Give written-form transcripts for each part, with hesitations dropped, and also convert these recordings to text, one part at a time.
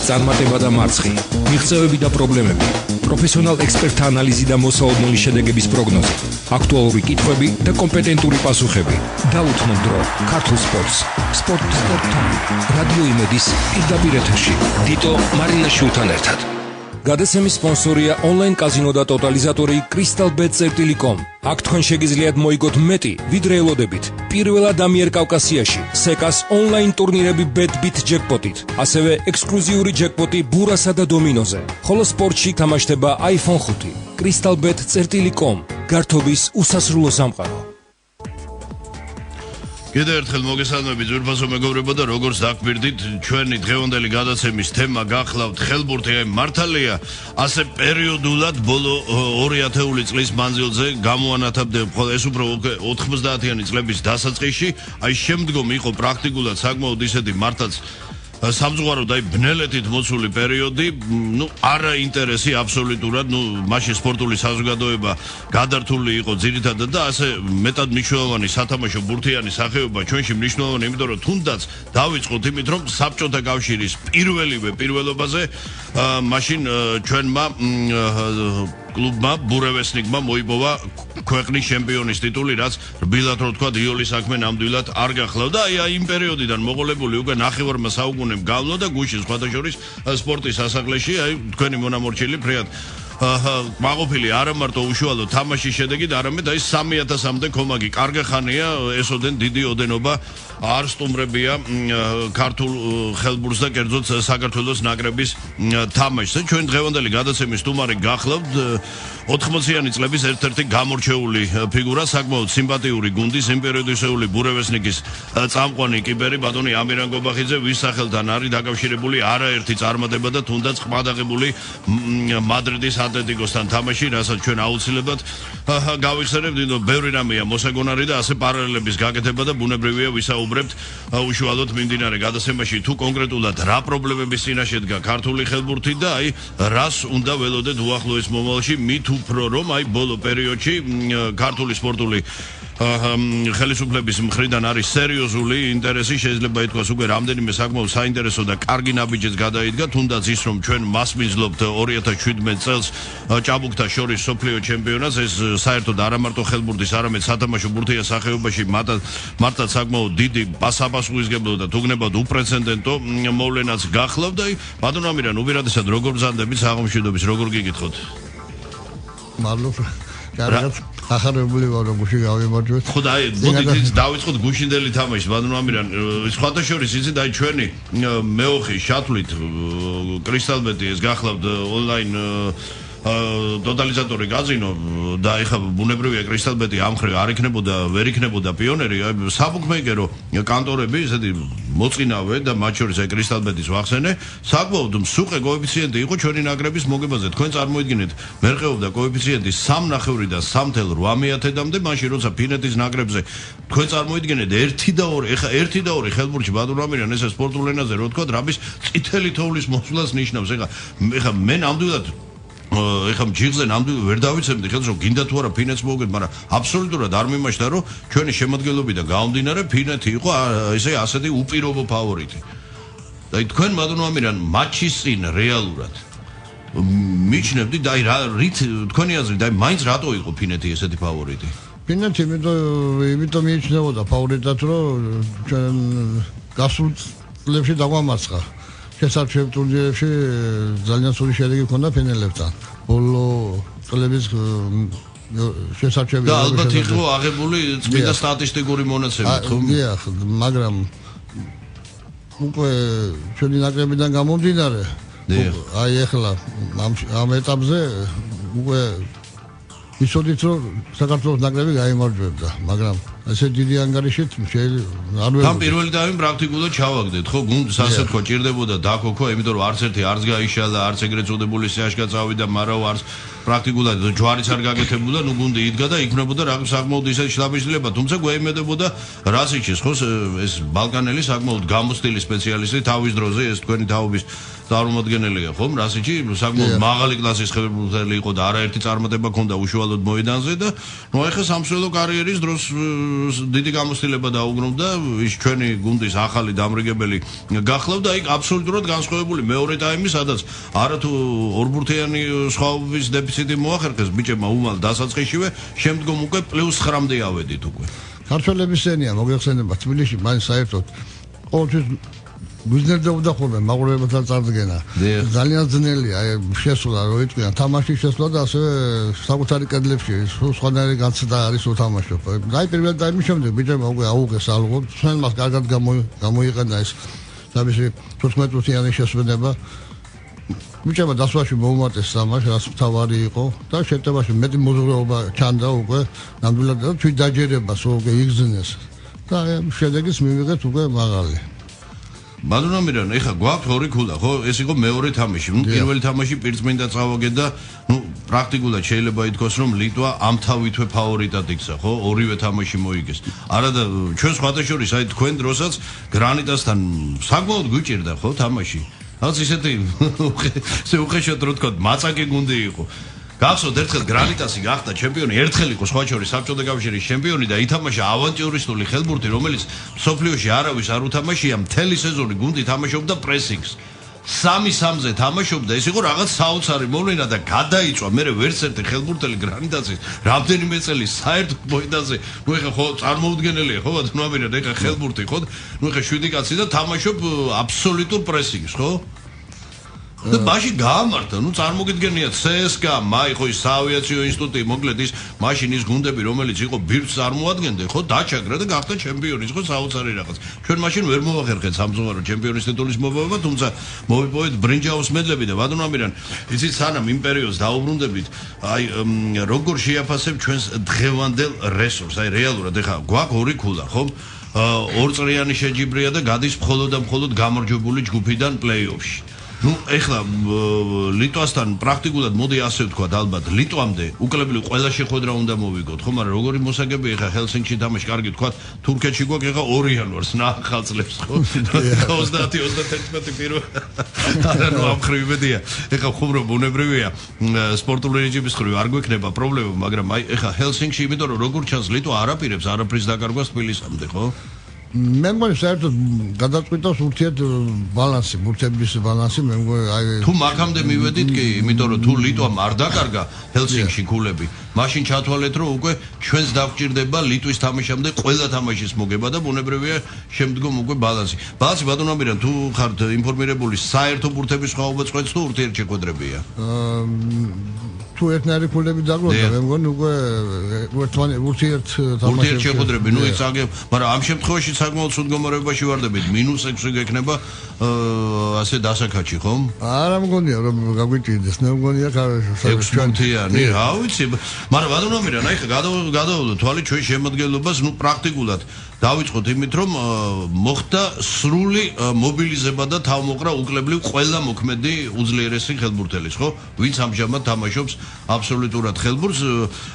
წარმატება და მარცხი, მიღწევები და პრობლემები, პროფესიონალ ექსპერტთა ანალიზი და მოსაოდნელი შედეგების პროგნოზი, აქტუალური კითხვები და კომპეტენტური პასუხები. დაუთმო დრო ქართულ სპორტს. სპორტ.com რადიო იმედის პირდაპირ ეთერში. დიტო მარინაშვილთან ერთად. გადაცემის სპონსორია ონლაინ კაზინო და ტოტალიზატორი crystalbet.com. აქ თქვენ შეგიძლიათ მოიგოთ მეტი, ვიდრე ელოდებით. პირველად ამიერკავკასიაში სეკას ონლაინ ტურნირები BetBit ჯეკპოტით, ასევე ექსკლუზიური ჯეკპოტი ბურასა და დომინოზე. ხოლო სპორტში თამაშდება iPhone 5. crystalbet.com. გართობის უსასრულო სამყარო. კიდევ ერთხელ მოგესალმებით ძვირფასო მეგობრებო და როგორც დაგგვირდით ჩვენი დღევანდელი გადაცემის თემა გახლავთ ხელბურთი. მართალია ასე პერიოდულად ბოლო 2000 წლის მანძილზე გამოანათებდებ ეს უფრო 90-იანი წლების დასაწყისში აი შემდგომ იყო პრაქტიკულად საკმაოდ ისეთი მართლაც სამწუხარო და ბნელეთით მოცული პერიოდი, არა ინტერესი აბსოლუტურად, მაშინ სპორტული საზოგადოება გადართული იყო ძირითადად და ასე მეტად მნიშვნელოვანი სათამაშო ბურთიანი სახეობა ჩვენში მნიშვნელოვანი, იმიტომ რომ თუნდაც დავიწყოთ იმით, რომ საბჭოთა კავშირის პირველობაზე მაშინ ჩვენმა კლუბმა ბურევესნიკმა მოიპოვა ქვეყნის ჩემპიონის ტიტული, რაც რბილად რო თქვა იოლი საქმე ნამდვილად არ გახლავდა. აი იმ პერიოდიდან მოყოლებული უკვე ნახევარმა საუკუნემ გავლო და გუშინ სხვათა შორის სპორტის სასახლეში აი თქვენი მონამორჩილი ფრიად მაყოფილი არა მარტო უშუალო თამაშის შედეგით, არამედ აი 3000-მდე კომაგი. კარგი ხანია ესოდენ დიდი ოდენობა არ სტუმრებია ქართულ ხელბურთს და კერძოდ საქართველოს ნაკრების თამაშს. ჩვენ დღევანდელი გადაცემის სტუმარი გახლავთ 80-იანი წლების ერთ-ერთი გამორჩეული ფიგურა, საკმაოდ სიმპათიური გუნდის იმპერიოდისეული ბურევესნიკის წამყვანი კიპერი ბატონი ამირან გობახიძე, ვის სახელთან არის დაკავშირებული არაერთი წარმატება და თუნდაც ყმადაღებული მადრიდის ატლეტიკოსთან თამაში, რასაც ჩვენ აუცილებლად გავიხსენებთ, იმიტომ ბევრი რამეა მოსაგონარი და ასე პარალელების გაკეთება და ბუნებრივია ვისაუბრებთ უშუალოდ მიმდინარე გადაცემაში თუ კონკრეტულად რა პრობლემების წინაშე დგა ქართული ხელბურთი და აი რას უნდა ველოდეთ უახლოეს მომავალში, მით უფრო რომ აი ბოლო პერიოდში ქართული სპორტული ხელისუფლების მხრიდან არის სერიოზული ინტერესი, შეიძლება ითქვას უკვე რამდენიმე საკმაოდ საინტერესო და კარგი ნაბიჯიც გადაიდგა, თუნდაც ის რომ ჩვენ მასპინძლობთ 2017 წელს ჭაბუკთა შორის სოფლიო ჩემპიონატს, ეს საერთოდ არა მარტო ხელბურთის, არამედ სათამაშო ბურთიან სახეობაში მართლაც საკმაოდ დიდი პასუხისმგებლო და თუგნებად უპრეცედენტო მოვლენაც გახლავდა. ბატონო ამირან, უპირატესად როგორ ბრძანდებით საღამოშვიდობის, როგორ გიგითხოთ? მადლობა. კარგად ახარებული ვარ გუში გავიმარჯვეთ. ხო და აი მოდით დავიწყოთ გუშინდელი თამაში. ბატონო ამირან, სხვათა შორის იცით აი ჩვენი მეოხი შათვლით crystalbet ეს გახლავთ ონლაინ ტოტალიზატორი კაზინო და ეხლა ბუნებრივია crystalbet-ი ამ ხრივ არ იქნებოდა, ვერ იქნებოდა პიონერი, აი საბუქმეიკერო კანტორები ესეთი მოწინავე და მათ შორის აი crystalbet-ის ვახსენე, საკმაოდ მსუყე კოეფიციენტი იყო ჩვენი ნაკრების მოგებაზე. თქვენ წარმოიდგინეთ, მერყეობდა კოეფიციენტი 3.9 და 3.8-მდე, მაშინ როცა ფინეთის ნაკრებზე თქვენ წარმოიდგინეთ 1 და 2, ეხლა 1 და 2 ხელბურთში ბატონო ამირან ესე სპორტულ ენაზე რო თქვა, რამის წითელი თოვლის მოსვლას ნიშნავს. ეხლა მე ნამდვილად ეხლა ჯიგზე ნამდვილად ვერ დავიცემდი ხელს რომ გინდა თუ არა ფინეთს მოვუგეთ, მაგრამ აბსოლუტურად არ მიმაჩნდა რომ ჩვენი შემოადგენლობიდან გამომდინარე ფინეთი იყო ასეთი უპირობო ფავორიტი. და თქვენ ბატონო ამირან მატჩის წინ რეალურად მიჩნევდი და აი რით თქვენი აზრით აი მაინც რატო იყო ფინეთი ესეთი ფავორიტი? ფინეთი იმიტომ მიიჩნევოდა ფავორიტად, რომ ჩვენ გასულ წლებში დაგვამარცხა. შესაძლოა ტურნირებში ძალიან სული შედეგი ჰქონდა ფინელებთან. ბოლო წლების შესაძლოა და ალბათ იყო აღებული წმინდა სტატისტიკური მონაცემით, ხო? დიახ, მაგრამ უკვე ჩვენი ნაკრებიდან გამომდინარე, აი ახლა ამ ეტაპზე უკვე ისოდით რომ საქართველოს ნაკრები გაიმარჯვებდა, მაგრამ ესე დიდი ანგარიშით არ ვერ თან პირველი დავი პრაქტიკულად ჩავაგდეთ, ხო? გუნდს ასე თქვა ჭირდებოდა დაქოქო, იმიტომ რომ არც ერთი არც გაიშალა, არც ეგრეთ წოდებული სიაშკა წავიდა, მაგრამ არც პრაქტიკულად ჯვარიც არ გაკეთებულა, გუნდი იდგა და იქნებოდა რაღაც საკმაოდ ისეთი შლაბიშლება, თუმცა გვეიმედებოდა რასიჩის, ხო? ეს ბალკანელი საკმაოდ გამოცდილი სპეციალისტი თავის დროზე, ეს თქვენი თაობის წარმომადგენელია, ხო? რასიჩი საკმაოდ მაღალი კლასის ხელბურთელი იყო და არაერთი წარმატება ჰქონდა უშუალოდ მოედანზე და ახლა სამსვლელო კარიერის დროს დიდი გამოცდილება დაუგრუნდა ის ჩვენი გუნდის ახალი დამრიგებელი გახლავთ და იქ აბსოლუტურად განსხვავებული მეორე ტაიმი სადაც არათუ ორბურთიანი სხვაობის დეფიციტი მოახერხეს ბიჭებმა უმალ დასაწყისშივე შემდგომ უკვე +9-მდე ავედით უკვე ქართველების ენია მოგეხსენება თბილისში მაინც საერთოდ ყოველთვის გვიზნებდა ხოლმე მაყურებელთა წარდგენა ძალიან ძნელია შესვლა რო იტყვიან თამაში შესვლა და ასევე საკუთარი კედლებში სხვანაირი განცდა არის უთამაშო აი პირველ ტაიმის შემდეგ ბიჭებმა უკვე აუგეს ალღო ჩვენ მას კარგად გამოიყენა ეს თავისი 15-წუთიანი შესვენება ბიჭებმა დასვაში მოუმატეს თამაში რაც თავარი იყო და შეტევაში მეტი მოზღუდეობა ჩანდა უკვე ნამდვილად და თვით დაჯერებას უკვე იგზნეს და შედეგიც მივიღეთ უკვე მაღალი მადუნამირან, ეხა გვაქვს ორი ქულა, ხო? ეს იყო მეორე თამაში. პირველი თამაში პირწმინდა წავაგეთ და პრაქტიკულად შეიძლება ითქვას, რომ ლიტვა ამთავითვე ფავორიტად იქცა, ხო? ორივე თამაში მოიგეს. არა და ჩვენ სხვათა შორის, აი თქვენ დროსაც გრანიტასთან საკმაოდ გვიჭირდა, ხო, თამაში. რაც ისეთი უხეშად რო თქვა, მაწაკი გუნდი იყო. გახსოვთ ერთხელ გრანიტასი გახდა ჩემპიონი, ერთხელ იყო სხვა შორის საბჭოთა კავშირის ჩემპიონი და ითამაშა ავანტიურისტული ხელბურთი, რომელიც სოფლიოში არავის არ უთამაშია, მთელი სეზონი გუნდი თამაშობდა პრესინგს. 3-3-ზე თამაშობდა, ეს იყო რაღაც საოცარი მოვლენა და გადაიწვა მე ვერც ერთი ხელბურთელი გრანიტასის რამდენიმე წელი საერთო მოედანზე. ნუ ეხა ხო წარმოუდგენელია, ხო ბატონო ამირა, ეხა ხელბურთი ხო? ნუ ეხა 7 კაცი და თამაშობ აბსოლუტურ პრესინგს, ხო? და მაშინ გაამართა, ნუ წარმოგიდგენიათ CSKA, მაი ხო ის საავიაციო ინსტიტუტი, მოკლედ ის მაშინ ის გუნდები, რომელიც იყო ბირთს წარმოადგენდა, ხო, დაჩაგრა და გახდა ჩემპიონი, ხო, საოცარი რაღაც. ჩვენ მაშინ ვერ მოვახერხეთ სამწუხარო ჩემპიონის ტიტულის მოპოვება, თუმცა მოვიპოვეთ ბრინჯაოს მედლები და ბატონამირან, იცით სანამ იმ პერიოდს დაუბრუნდებით, აი როგორ შეაფასებ ჩვენს დღევანდელ რესურსს, აი რეალურად ეხა გვაქვს ორი ქულა, ხო? ორწრიანი შეჯიბრია და გადის მხოლოდ და მხოლოდ გამარჯვებული ჯგუფიდან პლეი-ოფში. ნუ ეხლა ლიტვასთან პრაქტიკულად მოდი ასე ვთქვა ალბათ ლიტვამდე უკლებლივ ყველა შეხვედრა უნდა მოვიგოთ ხო მაგრამ როგორი მოსაგები ეხლა ჰელსინკში თამაში კარგი ვთქვა თურქეთში გვაქვს ეხლა 2 იანვარს ნახალ წლებს ხო 30-31 პირველ არა ნუ ამხრივი მედია ეხლა ხუმრობ ბუნებრივია სპორტული რეჟიმის ხრივ არ გვექნება პრობლემა მაგრამ აი ეხლა ჰელსინკში იმიტომ რომ როგორ ჩანს ლიტვა არაპირებს არაფრის დაკარგვას თბილისამდე ხო მე მგონი საერთოდ გადაწყვიტავს ურთიერთ ბალანსი, ბურთების ბალანსი, მე მგონი აი თუ მაგამდე მივედით კი, იმიტომ რომ თუ ლიტვამ არ დაკარგა ჰელსინკში ქულები, მაშინ ჩათვალეთ რომ უკვე ჩვენს დაგვჭირდება ლიტვის თამაშამდე ყველა თამაშის მოგება და ბუნებრივია შემდგომ უკვე ბალანსი. ბალანსი ბატონამირან თუ ხართ ინფორმირებული საერთო ბურთების სხვაობა წყვეტს თუ ურთიერთ შეხვედრებია? თუ ერთნაირი ქულები დაგროვდა, მე მგონი უკვე ურთიერთ თამაშებში შეხვედრები, ნუ ის აგებ, მაგრამ ამ შემთხვევაში საკმაოდ სულ მდგომარეობაში ვარდებით, -6 გექნება ასე დასაკაჩი, ხო? არა მგონია რომ გაგვიჭირდეს, მე მგონია ჩვენი, რა ვიცი, მაგრამ ბატონამირან, აი ხა გადავავლოთ თვალი ჩვენ შემოადგენლობას, ნუ პრაქტიკულად დავიწყოთ იმით, რომ მოხდა სრული მობილიზება და თავმოყრა უკლებლივ ყველა მოქმედი უძლიერესი ხელბურთელის, ხო? ვინც ამჟამად თამაშობს აბსოლუტურად ხელბურთს.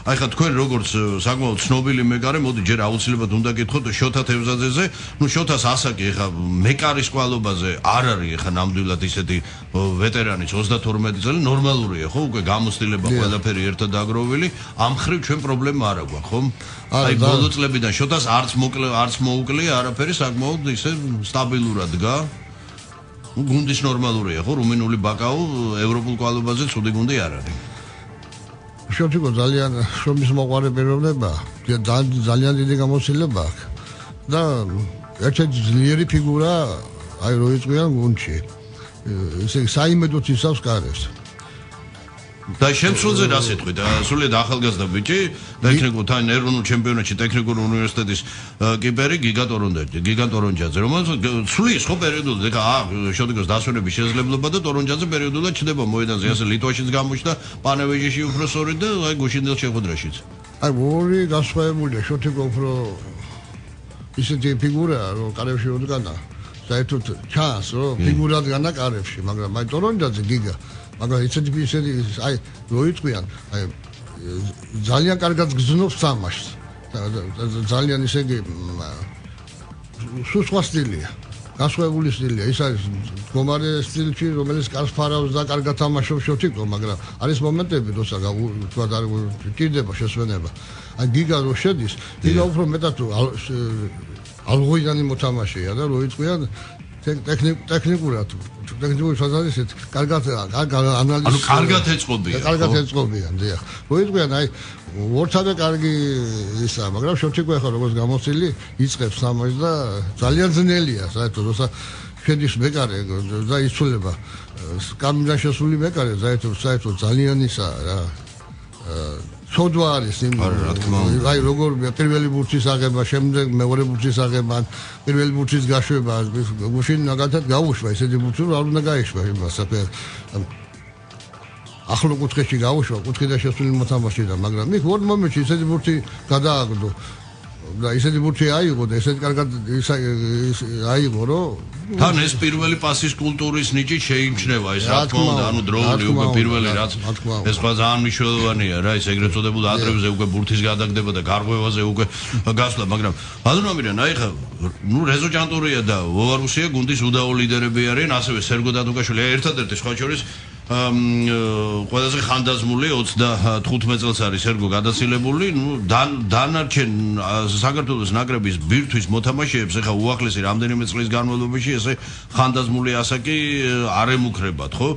აი ხა თქვენ როგორც საკმაოდ ცნობილი მეკარე, მოდი ჯერ აუცილებლად უნდა გითხოთ შოთა თევზაძეზე. ნუ შოთას ასაკი ხა მეკარის კვალობაზე არ არის ხა ნამდვილად ისეთი ვეტერანის 32 წელი ნორმალურია, ხო? უკვე გამოცდილება ყველაფერი ერთად დაგროვილი. ამ ხრივ ჩვენ პრობლემა არ აქვს, ხო? აი ბოლო წლებიდან შოთას არც მოუკლია არაფერი საკმაოდ ისე სტაბილურად დგა. გუნდის ნორმალურია, ხო? რუმინული ბაკაუ ევროპულ კვალობაზე ცუდი გუნდი არ არის. შოთიკო ძალიან შრომის მოყვარე პიროვნება, ძალიან დიდი გამოცდილება აქვს და ერთ-ერთი ძლიერი ფიგურა აი რო იწყიან გუნდში. ესე საიმედოდ იცავს კარებს. და შემსრულზე რას ეთქვით? სულიად ახალგაზრდა ბიჭი, ტექნიკურ თან ეროვნულ ჩემპიონატში ტექნიკური უნივერსიტეტის კიპერი გიგა ტორონჯაძე, რომელიც სulis ხო პერიოდულად ეხა შოდიკოს დასვენების შესაძლებლობა და ტორონჯაძე პერიოდულად ჩდება მოედანზე, ასე ლიტვაშიც გამოჩნდა, პანევეჟიში უფრო სწორედ და აი გუშინდელ შეხვედრაშიც. აი ორი გასხვავებულია, შოდიკო უფრო ისეთი ფიგურაა, რომ კარებში უდგანა. საერთოდ ჩანს, რომ ფიგურა დგანა კარებში, მაგრამ აი ტორონჯაძე გიგა მაგრამ ისეთი აი რო იყვიან აი ძალიან კარგად გზნობს თამაშს ძალიან ისე იგი სხვა სტილია განსხვავებული სტილია. ის არის მდგომარე სტილში, რომელიც კარს ფარავს და კარგად თამაშობს შოთიკო, მაგრამ არის მომენტები, როცა თქვა და ჭირდება შესვენება. აი გიგა რო შედის, გიგა უფრო მეტად ალღოიდანი მოთამაშეა და რო იწყიან ტექნიკურად ფაზარისით კარგად ანალიზი ანუ კარგად ეწყობიან დიახ რო იწყიან აი ორთავე კარგი ისა მაგრამ შოთიკო ახლა როგორც გამოცილი იწყებს თამაშს და ძალიან ძნელია საერთოდ როცა შედის მეკარე და იცვლება კამიდან შესული მეკარე საერთოდ ძალიან ისა რა სოდვა არის იმ აი როგორ პირველი ბურთის აღება, შემდეგ მეორე ბურთის აღება, პირველი ბურთის გაშვება, გუშინ მაგათად გაუშვა ესეთი ბურთი რომ არ უნდა გაეშვა იმას საფერ ახლო კუთხეში გაუშვა, კუთხიდან შესული მოთამაშეა, მაგრამ იქ ორ მომენტში ესეთი ბურთი გადააგდო და ესეთი ბურთი აიღო და ესეთი კარგად აიღო რომ თან ეს პირველი პასის კულტურის ნიჭი შეიმჩნევა ეს რა თქმა უნდა ანუ დროული უკვე პირველი რაც ეს სხვა ძალიან მნიშვნელოვანია რა ეს ეგრეთ წოდებულ ადრევზე უკვე ბურთის გადაგდება და გარღვევაზე უკვე გასვლა მაგრამ ბადუნამირან აი ხა ნუ რეზო ჯანტურია და ვოვარუსია გუნდის უდაო ლიდერები არიან ასევე სერგო დადუკაშვილი ერთადერთი სხვა შორის ყველაზე ხანდაზმული 95 წელს არის სერგო გადაცილებული ნუ დანარჩენ საქართველოს ნაკრების ბირთვის მოთამაშეებს ეხა უახლესი რამდენიმე წლის განმავლობაში ესე ხანდაზმული ასაკი არ ემუქრებათ ხო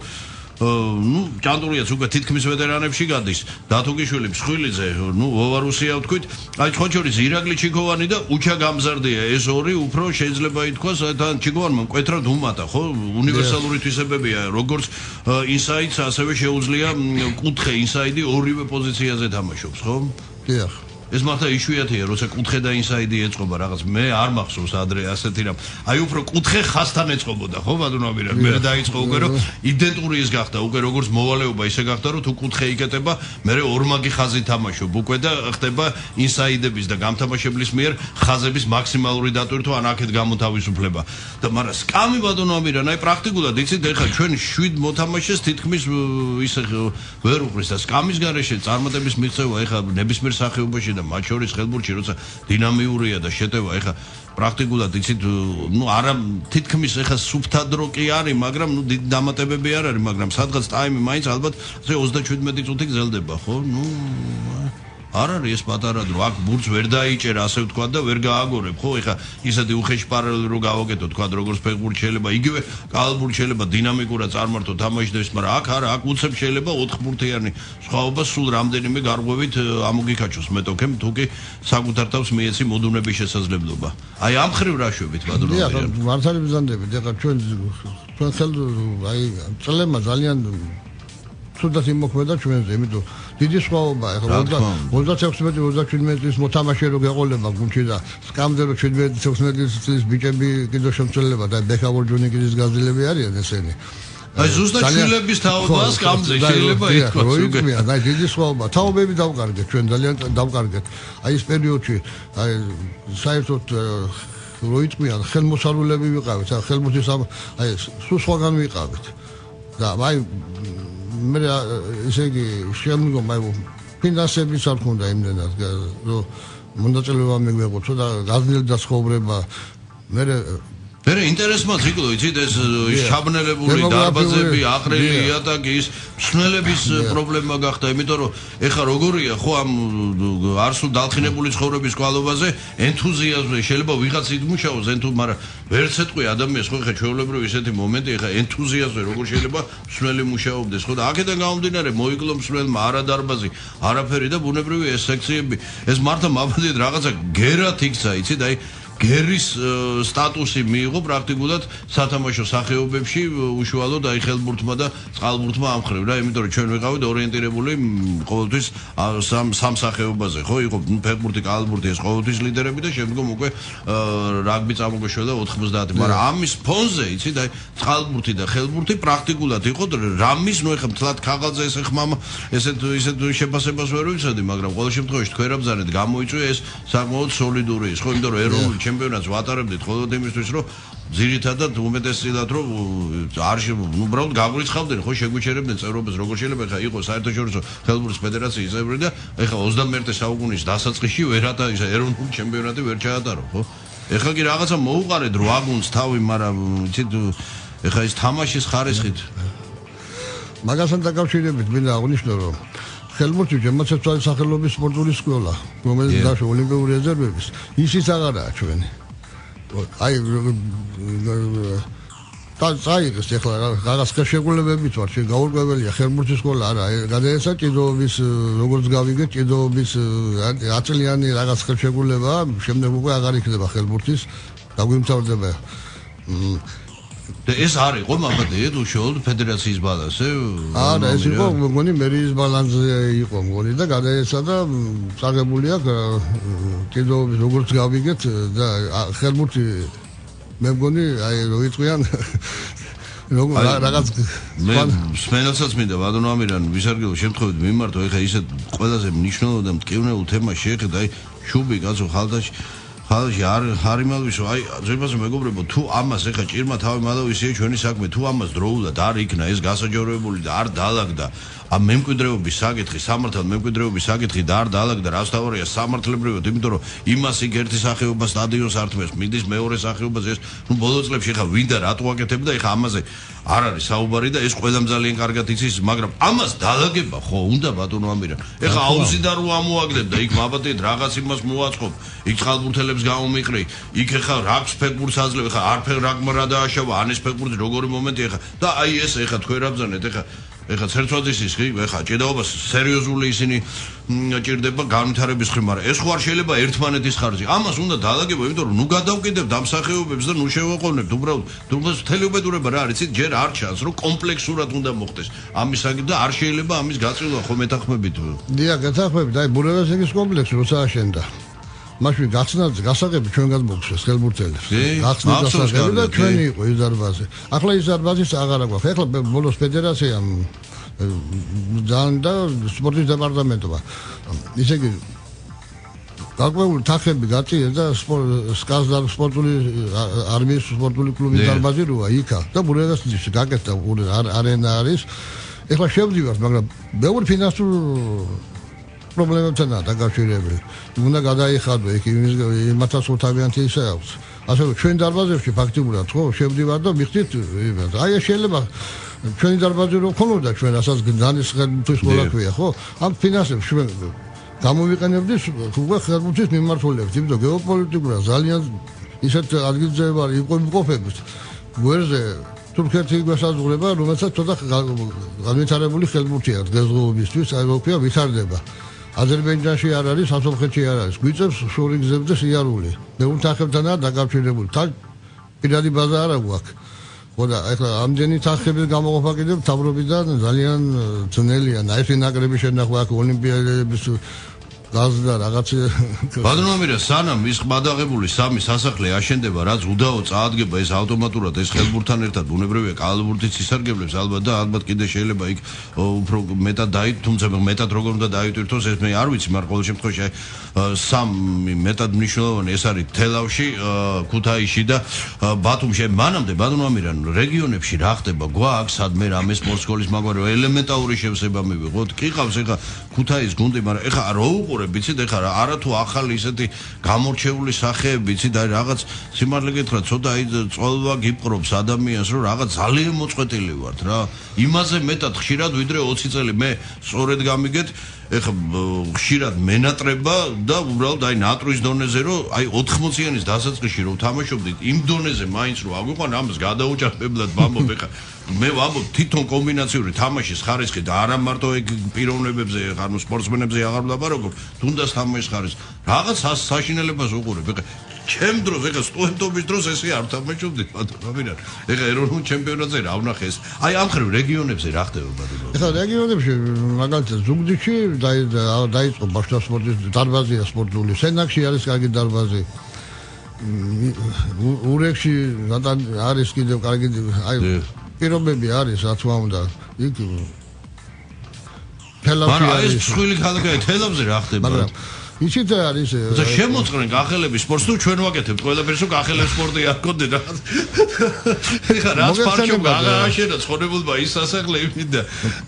ნუ ჭანტურიაც უკვე თითქმის ვეტერანებში გადის დათუგიშვილი მსხვილიძე ნუ ვოვარუსია ვთქვით აი ხო შორის ირაკლი ჩიქოვანი და უჩა გამზარდია ეს ორი უფრო შეიძლება ითქვას თან ჩიქოვანმა მკვეთრად უმატა ხო უნივერსალური თვისებებია როგორც ინსაიდს ასევე შეუძლია კუთხე ინსაიდი ორივე პოზიციაზე თამაშობს ხო დიახ ეს მართლა იშვიათია, როცა კუთხე და ინსაიდი ეწყობა რაღაც. მე არ მახსოვს ადრე ასეთი რამ. აი უფრო კუთხე ხასთან ეწყობოდა, ხო, ბადუნამირან? მე დაიწყო უკვე რომ იდენტური ის გახდა, უკვე როგორც მოვალეობა ისე გახდა, რომ თუ კუთხე იკეტება, მე ორმაგი ხაზი თამაშობ უკვე და ხდება ინსაიდების და გამთამაშებლის მიერ ხაზების მაქსიმალური დატვირთვა ან აქეთ გამოთავისუფლება. და მაგრამ სკამი ბადუნამირან, აი პრაქტიკულად იცით, ეხლა ჩვენ 7 მოთამაშეს თითქმის ისე ვერ უყრის და სკამის გარეშე წარმატების მიღწევა ეხლა ნებისმიერ სახეობაში და მათ შორის ხელბურთში როცა დინამიურია და შეტევა ეხა პრაქტიკულად იცით ნუ არა თითქმის ეხა სუფთა დრო კი არის მაგრამ ნუ დიდი დამატებები არ არის მაგრამ სადღაც ტაიმი მაინც ალბათ 37 წუთი გრძელდება ხო ნუ არ არის ეს პატარა დრო აქ ბურთს ვერ დაიჭერა ასე ვთქვა და ვერ გააგორებ ხო ეხა ისეთი უხეში პარალელი რო გავაკეთო თქვა როგორც ფეხბურთი შეიძლება იგივე კალბურთი შეიძლება დინამიკურად წარმართო თამაშდეს მაგრამ აქ არა აქ უცებ შეიძლება 4 ბურთიანი სხვაობა სულ რამდენიმე გარღვევით ამოგიქაჩოს მეტოქემ თუ კი საკუთარ თავს მიეცი მოდუნების შესაძლებლობა აი ამ ხრივ რა შვებით ბადურობია დიახ მართალი ბიზანდები ეხა ჩვენ ხელ აი წლემა ძალიან თუდად იმოქმედა ჩვენზე იმიტომ დიდი სხვაობა ეხლა 36-37 წლის მოთამაშე რო გეყოლება გუნდში და სკამზე რო 17-16 წლის ბიჭები კიდევ შემცველება და ბექავორჯუნი კიდის გაზრდილები არიან ესენი აი ზუსტად შვილების თაობა სკამზე შეიძლება ითქვას უკვე აი დიდი სხვაობა თაობები დავკარგეთ ჩვენ ძალიან დავკარგეთ აი ეს პერიოდში აი საერთოდ რო იწყებიან ხელმოსარულები ვიყავით აი ხელმოსის აი სულ სხვაგან ვიყავით და აი მე ისე იგი შემდგომ აი ფინანსებიც არ ქონდა იმდენად რომ მონაწილეობა მიგვეღო ცოტა გაზრდილი და ცხოვრება მე ინტერესმა ციკლო იცით ეს ჩაბნელებული დარბაზები, აყრილი იატაკის, მსვლელების პრობლემა გახდა, იმიტომ რომ ეხა როგორია ხო ამ არსულ დალხინებული ცხოვრების კვალობაზე ენთუზიაზმი შეიძლება ვიღაც იდმუშაოს მაგრამ ვერც ეთყვი ადამიანს ხო ეხა ჩვეულებრივი ისეთი მომენტი ეხა ენთუზიაზმი როგორ შეიძლება მსვლელი მუშაობდეს ხო და აქედან გამომდინარე მოიკლო მსვლელმა არა დარბაზი, არაფერი და ბუნებრივი ეს სექციები ეს მართლა მაბადეთ რაღაცა გერათ იქცა იცით აი გერის სტატუსი მიიღო პრაქტიკულად სათამაშო სახეობებში უშუალოდ აი ხელბურთმა და წყალბურთმა ამხრივ რა იმიტომ რომ ჩვენ ვიყავით ორიენტირებული ყოველთვის სამ სახეობაზე ხო იყო ფეხბურთი, კალბურთი ეს ყოველთვის ლიდერები და შემდგომ უკვე რაგბი წამოგეშვა და 90 მაგრამ ამის ფონზე იცით აი წყალბურთი და ხელბურთი პრაქტიკულად იყო რამის ნუ ეხლა თლად ქაღალდზე ეს ხმამ ესეთ შეფასებას ვერ ვიცოდი მაგრამ ყოველ შემთხვევაში თქვენ რა ბზარეთ გამოიწვია ეს საკმაოდ სოლიდური ის ხო იმიტომ რომ ეროვნული ჩემპიონატს ვატარებდით მხოლოდ იმისთვის რომ ძირითადად უმეტესად რომ არ უბრალოდ გაგვიცხავდნენ ხო შეგვიჩერებდნენ წევრობას როგორ შეიძლება ხა იყოს საერთაშორისო ხელბურთის ფედერაციის წევრი და ეხლა 21 საუკუნის დასაწყისში ვერათა ის ეროვნული ჩემპიონატი ვერ ჩაატარო ხო ეხლა კი რაღაცა მოუყარეთ 8 გუნდს თავი, მაგრამ იცით ეხლა ის თამაშის ხარისხით მაგასთან დაკავშირებით მინდა აღვნიშნო, რომ ხელმოწვი ჯემაცეცვალის სახელობის სპორტული სკოლა, რომელიც დაშვ ოლიმპიური რეზერვების, ისიც აღარაა ჩვენი. აი წაიღეს ეხლა რაღაც შეგველებებით ვარ, გაურკვეველია ხელმოწვის სკოლა არა, გადაეცა ჭიდაობის როგორც გავიგეთ, ჭიდაობის აწლიანი რაღაც შეგველებაა, შემდეგ უკვე აღარ იქნება ხელმოწვის, დაგვიმთავრდება. და ეს არ იყო მაგათი უშუალოდ ფედერაციის ბალანსზე? არა, ეს იყო მგონი მერიის ბალანსზე იყო მგონი და გადაეცა და წაგებული აქვს ჭიდაობის როგორც გავიგეთ და ხელმოწვი მე მგონი აი რო იწვიან რაღაც სპენელსაც მინდა ბატონო ამირან ვისარგებლო შემთხვევით მიმართო ეხა ისე ყველაზე მნიშვნელოვანი და მტკივნეულ თემას შეეხეთ აი შუბი კაცო ხალხში არ იმალვისო აი ზოგადად მეგობრებო თუ ამას ეხა ჭირმა თავი მალავ ისე ჩვენი საქმე თუ ამას დროულად არ იქნა ეს გასაჯაროებული და არ დაალაგდა ამ მემკვიდრეობის საკითხი სამართალ მემკვიდრეობის საკითხი და არ დაალაგდა რას თავარია სამართლებრივად იმიტომ რომ იმას იქ ერთი სახეობა სტადიონს ართმევს მიდის მეორე სახეობას ეს ნუ ბოლო წლებში ეხა ვინდა რატო აკეთებდა ეხა ამაზე არ არის საუბარი და ეს ყველამ ძალიან კარგად იცის მაგრამ ამას დაალაგება ხო უნდა ბატონო ამირან ეხა აუზიდა რო ამოაგდებდა იქ მაბატეთ რაღაც იმას მოაწყობ იქ წყალბურთელებს გამომიყრი იქ ეხა რაკს ფეხბურთს აძლევ ეხა არ ფეხბურთს რა დააშავა ან ეს ფეხბურთი როგორი მომენტი ეხა და აი ეს ეხა თქვენ რა ბრძანეთ ეხა ცერცვაძის ის ეხა ჭიდაობას სერიოზული ისინი ჭირდება განვითარების ხრი მაგრამ ეს ხო არ შეიძლება ერთმანეთის ხარჯზე ამას უნდა დაალაგება იმიტომ რომ ნუ გადავკიდებთ ამ სახეობებს და ნუ შევაყოვნებთ უბრალოდ თუმცა უბედურება რა არის იცით ჯერ არ ჩანს რომ კომპლექსურად უნდა მოხდეს ამის საკითხი და არ შეიძლება ამის გაწილვა ხო მეთანხმებით დიახ გეთანხმებით აი ბურევესტიკის კომპლექსი როცა აშენდა მაშინ გახსნათ გასაღები ჩვენგან მოგხსეს ხელბურთელებს გახსნათ გასაღები და ჩვენი იყო ის დარბაზი ახლა ის დარბაზის აღარ აქვს ახლა ბოლოს ფედერაციამ და სპორტის დეპარტამენტმა ისე იგი გაკვეული თახები გაწიეს და სკას და სპორტული არმიის სპორტული კლუბის დარბაზი როა იქა და ბურევესტიკში გაკეთდა არენა არის ახლა შევდივართ მაგრამ ბევრი ფინანსურ პრობლემებთანაა დაკავშირებული. უნდა გადაიხადო იქ იმასაც უთავიანთი ისე აქვს. ასევე ჩვენ დარბაზებში ფაქტიურად ხო შევდივარ და მიხდით აი შეიძლება ჩვენი დარბაზი რო ქონოდა ჩვენ ასაც დანის ხელმწიფე სკოლა ქვია ხო? ამ ფინანსებს ჩვენ გამოვიყენებდით უკვე ხელმწიფის მიმართულებით, იმიტომ გეოპოლიტიკურად ძალიან ისეთ ადგილზე ვარ იმყოფებით. გვერდზე თურქეთი გვესაზღვრება, რომელსაც ცოტა განვითარებული ხელმწიფეა დღესდღეობისთვის, აი როქია ვითარდება. აზერბაიჯანში არ არის, სასულხეთში არ არის. გვიწევს შორი გზებზე სიარული. მე უნთახებთანაა დაკავშირებული. თან პირადი ბაზა არ აქვს. ხო და ეხლა ამდენი თანხების გამოყოფა კიდევ მთავრობიდან ძალიან ძნელია. ნაირი ნაკრების შენახვა აქვს ოლიმპიადების გაზდა რაღაც ბატონო ამირა სანამ ის ყბადაღებული სამი სასახლე აშენდება რაც უდაო წაადგება ეს ავტომატურად ეს ხელბურთთან ერთად ბუნებრივია კალბურთის ისარგებლებს ალბათ და ალბათ კიდე შეიძლება იქ უფრო მეტად თუმცა მეტად როგორ უნდა დაიტვირთოს ეს მე არ ვიცი მაგრამ ყოველ შემთხვევაში სამი მეტად მნიშვნელოვანი ეს არის თელავში ქუთაისში და ბათუმში მანამდე ბატონო ამირან რეგიონებში რა ხდება გვაქვს სადმე რამე სპორტსკოლის მაგვარი ელემენტარული შევსება მივიღოთ კი ყავს ეხა ქუთაის გუნდი მაგრამ ეხა რო ვიცით ეხა არა თუ ახალი ისეთი გამორჩეული სახეები ვიცით აი რაღაც სიმართლე გითხრათ ცოტა აი წოლვა გიპყრობს ადამიანს რომ რაღაც ძალიან მოწყვეტილი ვართ რა იმაზე მეტად ხშირად ვიდრე 20 წელი მე სწორედ გამიგეთ ეხა ხშირად მენატრება და უბრალოდ აი ნატრის დონეზე რომ აი 80-იანის დასაწყისში რომ თამაშობდით იმ დონეზე მაინც რომ აგვიყვან ამას გადაუჭარბებლად ვამბობ ეხა მე ვამბობ თვითონ კომბინაციური თამაშის ხარისხი და არა მარტო ეგ პიროვნებებზე ანუ სპორტსმენებზე აღარ ვლაპარაკობ თუნდაც თამაშის ხარისხი რაღაც საშინელებას უყურებ ეხა ჩემ დროს ეხა სტუდენტობის დროს ესე არ თამაშობდით ბატონო ამირან ეხა ეროვნულ ჩემპიონატზე რა ვნახე ეს აი ამ ხრივ რეგიონებზე რა ხდება ბატონო ეხა რეგიონებში მაგალითად ზუგდიდში დაიწყო ბავშვთა სპორტის დარბაზია სპორტული სენაკში არის კარგი დარბაზი ურეკში არის კიდევ კარგი აი პირობები არის რა თქმა უნდა იქ თელავში არის ეს სხვილი ქალაქია თელავზე რა ხდება იცით რა არის შემოწყდნენ გახელების სპორტს თუ ჩვენ ვაკეთებთ ყველაფერს რომ გახელების სპორტი არ გქონდეთ რაღაც ეხლა რაც პარკში გააშენა ცხოვრებულმა ის სასახლე იმიდა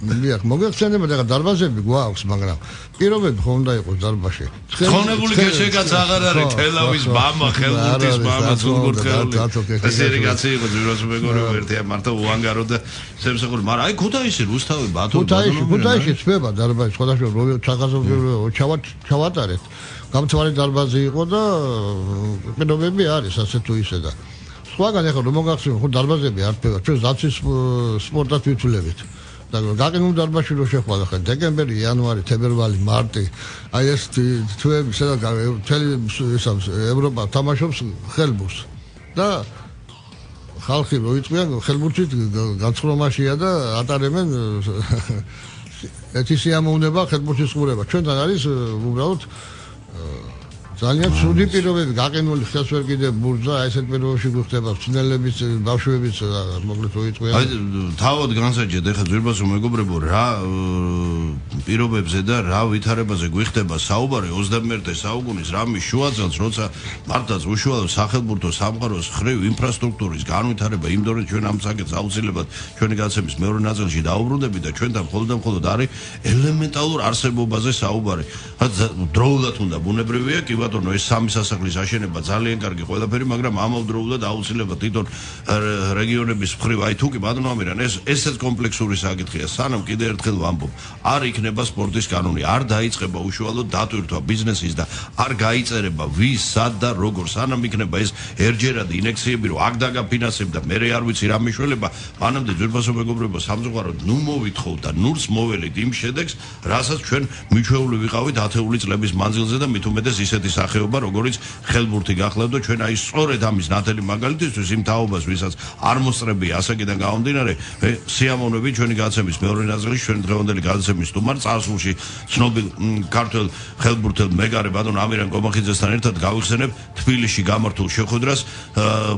მიგახ მოგეხსენებათ ეხლა დარბაზები გვაქვს მაგრამ პირობები ხომ უნდა იყოს დარბაზში ცხონებული ქეშეკაც აღარ არის თელავის მამა ხელბურთის მამა ზურგურთელი ეს რეგაცი იყო ძიროს მეგობრებო ერთია მარტო უანგარო და სემსახური მაგრამ აი ქუთაისი რუსთავი ბათუმი ქუთაისში წვება დარბაზი სხვადასხვა ჩაღაზობრივ ჩავატარეთ გამწვარი დარბაზი იყო და პირობები არის ასე თუ ისე და სხვაგან ეხლა რომ მოგახსენოთ ხო დარბაზები არ ფება ჩვენ ზაცის სპორტად ვიწვლებით და გაგენულ დარბაზში რო შეხვდა ხა დეკემბერი იანვარი თებერვალი მარტი აი ეს თვეები სადაც მთელი ევროპა თამაშობს ხელბურთს და ხალხი რო იწყიან ხელბურთით განცხრომაშია და ატარებენ ეთი სიამოვნება ხელბურთის ყურება ჩვენთან არის უბრალოდ ძალიან ცუდი პირობები გაყინული ხეს ვერ კიდე ბურთზე აი ესეთ პირობებში გვხდება ცნელების ბავშვების მოკლედ რო იწყიან აი თავად განსაჯეთ ეხლა ძვირბასო მეგობრებო რა პირობებზე და რა ვითარებაზე გვიხდება საუბარი 21 საუკუნის რამის შუაწელს როცა მართლაც უშუალოდ სახელმწიფო სამყაროს ხრივ ინფრასტრუქტურის განვითარება იმ დონეზე ჩვენ ამ საკითხს აუცილებლად ჩვენი გაცემის მეორე ნაწილში დაუბრუნდებით და ჩვენთან მხოლოდ არის ელემენტალურ არსებობაზე საუბარი დროულად უნდა ბუნებრივია კი ბატონო ეს სამი სასახლის აშენება ძალიან კარგი ყველაფერი მაგრამ ამავდროულად აუცილებლად თვითონ რეგიონების მხრივ აი თუ კი ბატონო ამირან ესეც კომპლექსური საკითხია სანამ კიდე ერთხელ ვამბობ არ იქნება სპორტის კანონი არ დაიწყება უშუალოდ დატვირთვა ბიზნესის და არ გაიწერება ვის სად და როგორ სანამ იქნება ეს ერჯერადი ინექციები რომ აქ დაგაფინანსებ და მე არ ვიცი რა მიშველება მანამდე ძვირფასო მეგობრებო სამწუხაროდ ნუ მოვითხოვ და ნურს მოველით იმ შედეგს რასაც ჩვენ მიჩვეული ვიყავით 10 წლების მანძილზე და მით უმეტეს ისეთი სახეობა როგორც ხელბურთი გახლავთ და ჩვენ აი სწორედ ამის ნათელი მაგალითისთვის იმ თაობას ვისაც არ მოსწრებია ასაკიდან გამომდინარე სიამოვნებით ჩვენი გაცემის მეორე ნაწილში ჩვენ დღევანდელი გაცემის სტუმარ წარსულში ცნობილ ქართველ ხელბურთელ მეგარე ბატონ ამირან კომახიძესთან ერთად გავიხსენებ თბილისში გამართულ შეხვედრას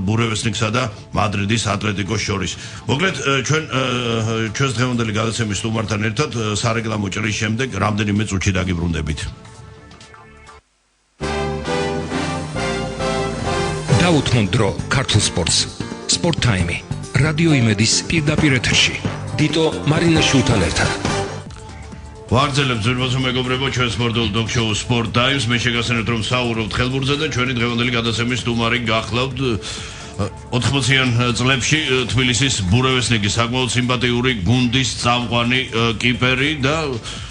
ბურევესნიკსა და მადრიდის ატლეტიკოს შორის მოკლედ ჩვენს დღევანდელი გაცემის სტუმართან ერთად სარეკლამო ჭრის შემდეგ რამდენიმე წუთში დაგიბრუნდებით დაუთმოთ დრო ქართულ სპორტს სპორტ ტაიმი რადიო იმედის პირდაპირ ეთერში დიტო მარინაშვილთან ერთად ვაგრძელებთ ძვირფასო მეგობრებო ჩვენ სპორტულ დოკ-შოუ სპორტ ტაიმს მე შეგახსენებთ რომ საუბრობთ ხელბურთზე და ჩვენი დღევანდელი გადაცემის სტუმარი გახლავთ 80-იან წლებში თბილისის ბურევესნიკის საკმაოდ სიმპათიური გუნდის წამყვანი კიპერი და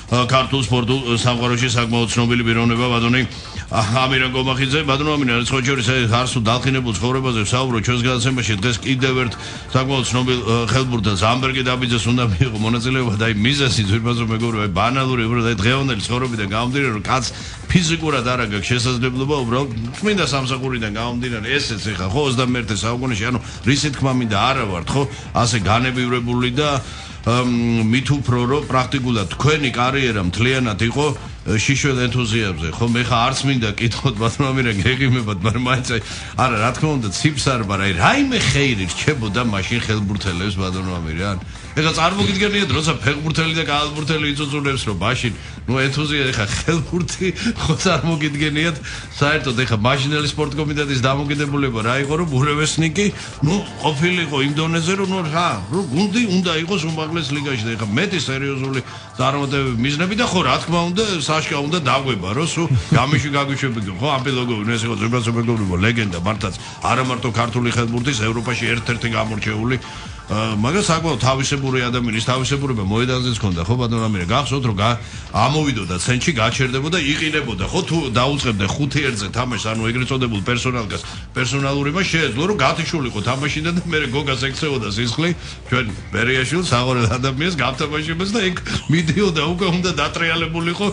ქართულ სპორტულ სამყაროში საკმაოდ ცნობილი პიროვნება ბატონი ამირან კომახიძე ბატონო ამირან რიცხოჩორის არსულ დალხინებულ ცხოვრებაზე ვსაუბრობ ჩვენს გადაცემაში დღეს კიდევ ერთ საკმაოდ ცნობილ ხელბურთელს ამბერგი დაბიძეს უნდა მიიღო მონაწილეობა და აი მიზეზი ძვირფასო მეგობრებო ბანალური უბრალოდ აი დღევანდელი ცხოვრებიდან გამომდინარე რომ კაც ფიზიკურად არ აქვს შესაძლებლობა უბრალოდ წმინდა სამსახურიდან გამომდინარე ესეც ეხა ხო 21 საუკუნეში ანუ რისი თქმა მინდა არა ვართ ხო ასე განებივრებული და მით უფრო რომ პრაქტიკულად თქვენი კარიერა მთლიანად იყო შიშველ ენთუზიაზმზე ხო მე ხა არც მინდა კითხოთ ბატონო ამირან გეგიმებად მაგრამ მაინც არა რა თქმა უნდა ციფს არ ვარ აი რაიმე ხეირი რჩებოდა მაშინ ხელბურთელებს ბატონო ამირან ეხლა წარმოგიდგენიათ როცა ფეხბურთელი და კალათბურთელი იწუწუნებს რომ მაშინ ნუ ენთუზიაზმი ეხლა ხელბურთი ხო წარმოგიდგენიათ საერთოდ ეხლა მაშინელი სპორტ კომიტეტის დამოკიდებულება რა იყო რომ ბურევესნიკი ნუ ყოფილიყო იმ დონეზე რომ ნუ რა რომ გუნდი უნდა იყოს უმაღლეს ლიგაში და ეხლა მეტი სერიოზული წარმატებები მიზნები და ხო რა თქმა უნდა საშკა უნდა დაგვება რომ სულ გამიში გაგვიშვები ხო ამპილოგოვი ეს იყო ძვირფასო მეგობრებო ლეგენდა მართლაც არა მარტო ქართული ხელბურთის ევროპაში ერთ-ერთი გამორჩეული მაგრამ საკმაოდ თავისებური ადამიანის თავისებურება მოედანზეც ქონდა ხო ბატონო ამირა გახსოვთ რომ ამოვიდოდა ცენტრში გაჩერდებოდა იყინებოდა ხო თუ დაუწყებდა 5 ერთზე თამაშს ანუ ეგრეთ წოდებულ პერსონალგას პერსონალური მას შეეძლო რომ გათიშულიყო თამაშიდან და მე გოგას ექცეოდა სისხლი ჩვენ ბერიაშვილს აღორელ ადამიანს გათამაშებას და ეგ მიდიოდა უკვე უნდა დატრიალებულიყო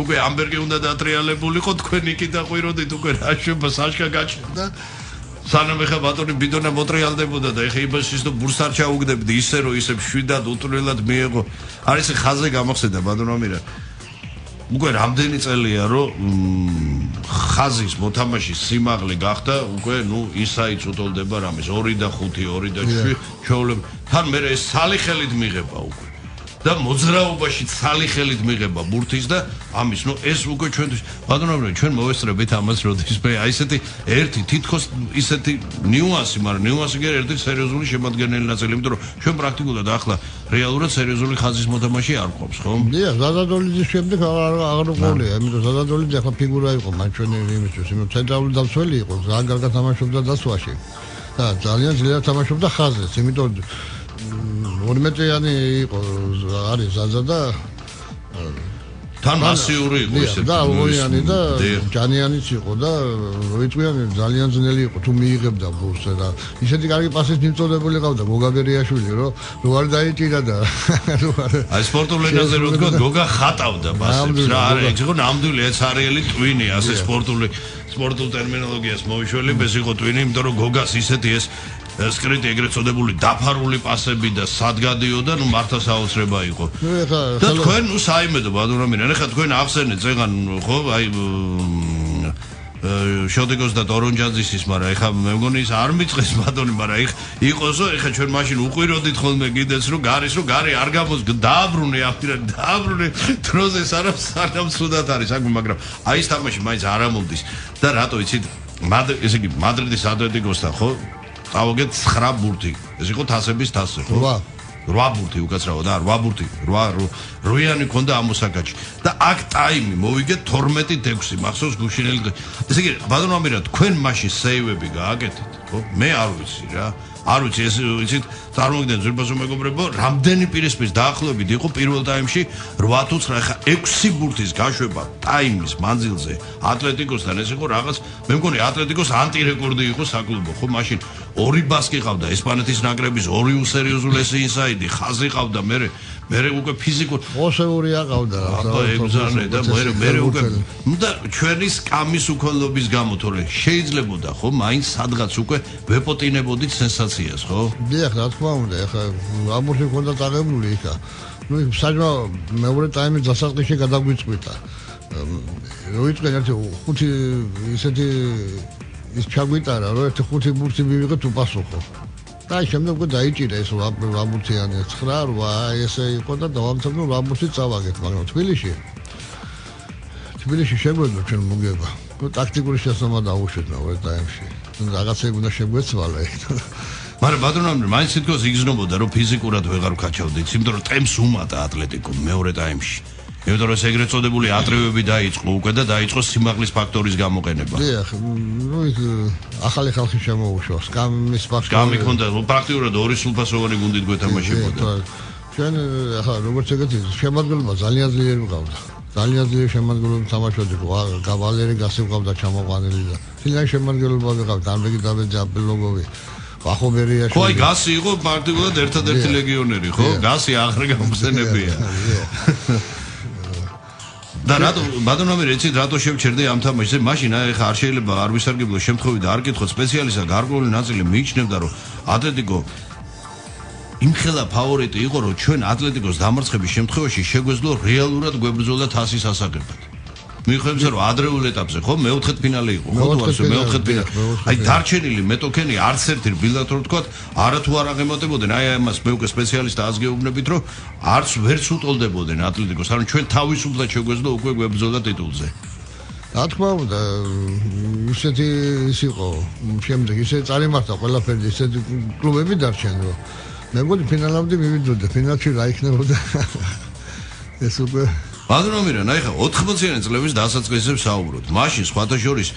უკვე ამბერგი უნდა დატრიალებულიყო თქვენ იქი დაყვიროდით უკვე რა შეება საშკა გაჩერდა სანამ ეხა ბატონი ბიდონა მოტრიალდებოდა და ეხა იბაშის და ბურს არ ჩაუგდებდი ისე რომ ისე შვიდად უტვრილად მიეღო არის ხაზე გამახსენდა ბატონო ამირა უკვე რამდენი წელია რომ ხაზის მოთამაშის სიმაღლე გახდა უკვე ნუ ისაიც უტოლდება რამის 2 და 5 2 და 7 ჩვეულებ თან მე ეს სალი ხელით მიღება უკვე და მოძრაობაში ცალი ხელით მიღება ბურთის და ამის ეს უკვე ჩვენთვის ბატონო ჩვენ მოვესწრებით ამას როდისმე აი ესეთი ერთი თითქოს ისეთი ნიუანსი მაგრამ ნიუანსი კი ერთი სერიოზული შემადგენელი ნაწილი იმიტომ რომ ჩვენ პრაქტიკულად ახლა რეალურად სერიოზული ხაზის მოთამაშე არ გვყავს ხო? დიახ, ზადადოლიძის შემდეგ აღარ უყოლია, იმიტომ ზადადოლიძე ახლა ფიგურა იყო მან ჩვენი იმისთვის, იმიტომ ცენტრალური დამცველი იყო, ძალიან კარგად თამაშობდა დასვაში და ძალიან ძლიერ თამაშობდა ხაზებს, იმიტომ 12-იანი იყო არის ზაზა და თან მასიური იყო ისეთი და ორიანი და ჯანიანიც იყო და როიწვიანი ძალიან ძნელი იყო თუ მიიღებდა ბურს და ისეთი კარგი პასის მიმწოდებული ყავდა გოგაბერიაშვილი რომ რო არ დაიჭირა და აი სპორტულ ენაზე რო თქვა გოგა ხატავდა პასებს რა არა ეს იყო ნამდვილი ეს არიელი ტვინი ასე სპორტულ ტერმინოლოგიას მოვიშველი ეს იყო ტვინი იმიტომ რომ გოგას ისეთი ეს სკრიტი ეგრეთ წოდებული დაფარული პასები და სადგადიოდა, ნუ მართა საოცრება იყო. და თქვენ ნუ საიმედო ბატონო მირან, ეხლა თქვენ ახსენეთ ზეგან ხო, აი შოდეგოს და დორონჯაძისის, მაგრამ ეხლა მე მგონი ის არ მიწყეს ბატონი, მაგრამ იყოსო, ეხლა ჩვენ მაშინ უყვიროდით ხოლმე კიდეც რომ გარი არ გამოც დააბრუნე აფირად, დააბრუნე დროზე სანამ სუდათ არის საქმე, მაგრამ აი ეს თამაში მაინც არ ამოვდის და რატო იცით? ესე იგი მადრიდის ატლეტიკოსთან ხო? ავოგეთ 9 ბურთი. ეს იყო თასების თასი, ხო? 8 ბურთი უკაცრავად, 8 ბურთი, 8-იანი ქონდა ამოსაკაჩი. და აქ ტაიმი მოვიგეთ 12-6, მახსოვს გუშინელი დღე. ესე იგი, ბატონო ამირა, თქვენ მაშინ სეივები გააკეთეთ, ხო? მე არ ვიცი რა. არ ვიცი, ეს იცით, წარმოგიდგენთ ზურბასო მეგობრებო, რამდენი პირისპირ დაახლოებით იყო პირველ ტაიმში 8 თუ 9, ხა 6 ბურთის გაშვება ტაიმის მანძილზე ატლეტიკოსთან, ეს იყო რაღაც, მე მგონი ატლეტიკოს ანტირეკორდი იყო საკლუბო, ხო, მაშინ 2 ბასკი ყავდა ესპანეთის ნაკრების 2 უსერიოზულესი ინსაიდი, ხაზი ყავდა, მე უკვე ფიზიკურ ოსეული აყავდა რა. აბა ეგზანე და მე უკვე და ჩვენი სკამის უქონლობის გამო თორე შეიძლებოდა ხო მაინც სადღაც უკვე ვეპოტინებოდით სენსაციას ხო? დიახ, რა თქმა უნდა, ეხლა ამბურთი ქონდა წაღებული იქა. ნუ საჯმა მეორე ტაიმის დასაწყისში გადაგვიწყვიტა. როიწყვეტ ერთი 5 ისეთი ის ჩაგვიტარა, რომ ერთი 5 ბურთი მივიღეთ უპასუხო. და შემდეგ უკვე დაიჭირა ეს 8 ბურთიანი 9-8 ესე იყო და დავამთავრე 8 ბურთი წავაგეთ, მაგრამ თბილისში შეგვეძლო ჩვენ მოგება. ნუ ტაქტიკური შესამა დაუშვით მეორე ტაიმში. რაღაცები უნდა შეგვეცვალა იქ. მაგრამ ბატონო, მაინც თვითონ იგრძნობოდა რომ ფიზიკურად ვეღარ ვქაჩავდით, იმიტომ რომ ტემპს უმატა ატლეტიკო მეორე ტაიმში. იმიტომ რომ ეს ეგრეთ წოდებული ატრევები დაიწყო უკვე და დაიწყო სიმაღლის ფაქტორის გამოყენება. დიახ, ნუ იქ ახალი ხალხი შემოუშვა, სკამის ფაქტორი. სკამი ქონდა, პრაქტიკულად 2 სრულფასოვანი გუნდით გვეთამაშებოდა. ჩვენ ახლა როგორც ეგეთი შემადგენლობა ძალიან ძლიერი მყავდა. ძალიან ძლიერი შემადგენლობა თამაშობდი, გავალერი გასი მყავდა ჩამოყვანილი და ძალიან შემადგენლობა ვიყავ, დამბეგი დავეძე აბელოგოვი. ვახობერიაში. ხო, აი გასი იყო პრაქტიკულად ერთადერთი ლეგიონერი, ხო? გასი აღარ გამხსენებია. და რატო ბატონო მე რეცით რატო შევჩერდე ამ თამაშზე? მაშინ აი ხა არ შეიძლება არ ვისარგებლო შემთხვევით და არ კითხოთ სპეციალისტა გარკვეული ნაწილი მიიჩნევდა რომ ატლეტიკო იმხელა ფავორიტი იყო რომ ჩვენ ატლეტიკოს დამარცხების შემთხვევაში შეგვეძლო რეალურად გვებრძოლა თასის ასაგებად. მიუხედავად რომ ადრეულ ეტაპზე ხო მეოთხედფინალი იყო ხო თუ არა მეოთხედფინალი აი დარჩენილი მეტოქენი არც ერთი რბილად რო თქვა არათუ არ აღემატებოდნენ აი ამას მე უკვე სპეციალისტა ასგეუბნებით რომ არც ვერც უტოლდებოდნენ ატლეტიკოს ანუ ჩვენ თავისუფლად შეგვეძლო უკვე გვებრძოლა ტიტულზე რა თქმა უნდა ისეთი ის იყო შემდეგ ისე წარიმართა ყველაფერი ისეთი კლუბები დარჩენ რომ მე მგონი ფინალამდე მივიდოდა ფინალში რა იქნებოდა ეს უკვე ბატონო მირან, აი ხა 80-იანი წლების დასაწყისებს საუბრობთ. მაშინ სხვათა შორის